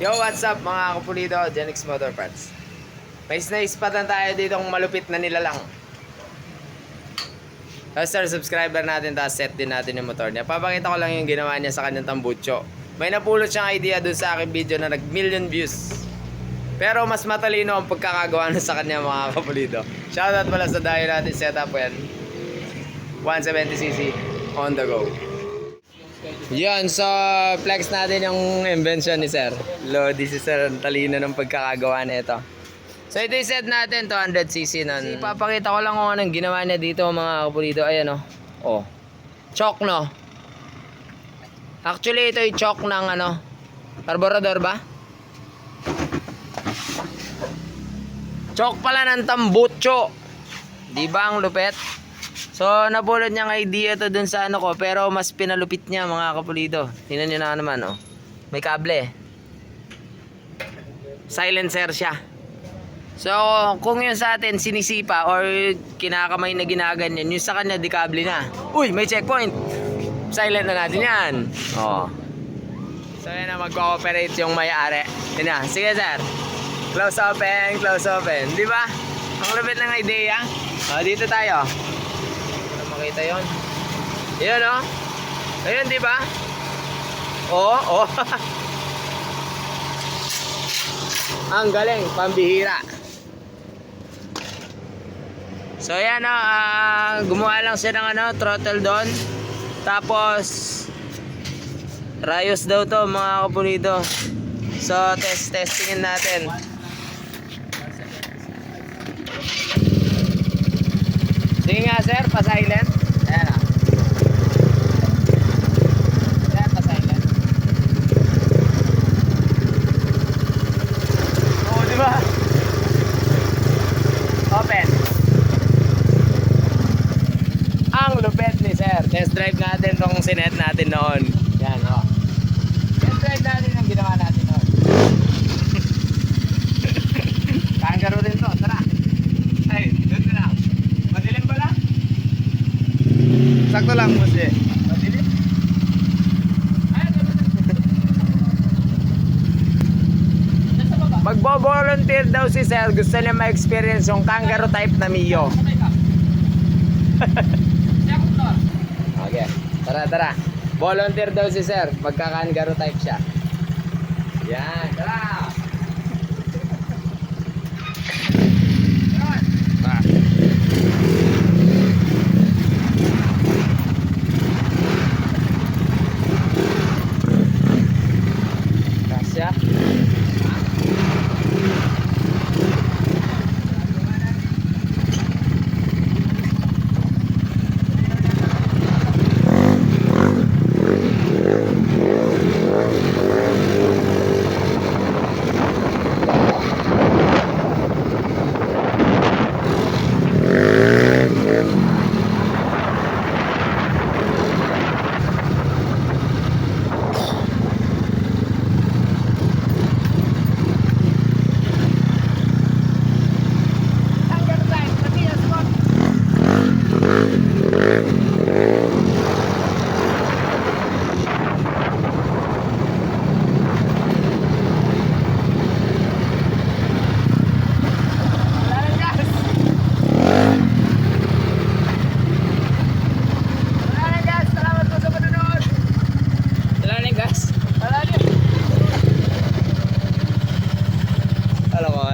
Yo, what's up mga kapulido, Genix Motor Parts. May naispatan tayo ditong malupit na nilalang. Sir, subscriber natin, tapos set din natin yung motor niya. Papakita ko lang yung ginawa niya sa kanyang tambucho. May napulot siyang idea dun sa aking video na nag-million views. Pero mas matalino ang pagkakagawa na sa kanya mga kapulido. Shoutout pala sa dayo natin setup yan. 170cc on the go. Yan, so flex natin yung invention ni Sir. Lodi si Sir, ang talino ng pagkakagawa na ito. So ito yung set natin, 200cc nun. Ipapakita ko lang kung anong ginawa niya dito mga kapulido. Ayan o. Oh. Choke no. Actually ito yung choke ng ano, carburetor ba? Choke pala ng tambucho. Di ba ang lupet? So napulot niyang idea to dun sa ano ko, pero mas pinalupit niya mga kapulido. Tingnan niyo na naman oh. May kable. Silencer siya. So kung yun sa atin sinisipa or kinakamay na ginaganyan, yung sa kanya di kable na. Uy, may checkpoint. Silent na natin yan. Oh. So yan na, mag-cooperate yung may-ari. Yun na. Sige sir. Close open, close open. Di ba? Ang lupit ng idea. Dito tayo. Para makita yun. Yun o. Ayun, di ba? Oo. Ang galing, pambihira. So yan o. Gumawa lang siya ng ano, throttle doon. Tapos rayos daw to mga kapulido. So testingin natin. Sige nga sir, pa-silent. Ayan o. Ayan, pa-silent. Oo, diba? Open. Ang lupet ni sir. Test drive natin tong sinet natin noon. Yan o. Test drive natin ang ginawa natin noon. Kangaroo rin to, tara. Ay, doon na lang. Madilim ba lang? Sakto lang, boss. Madilim? Ay, magbo-volunteer daw si sir. Gusto niya ma-experience yung kangaroo type na Mio. Okay, tara. Volunteer daw si sir. Magka-kangaroo type siya. Yan, tara. Kasya. Alam mo,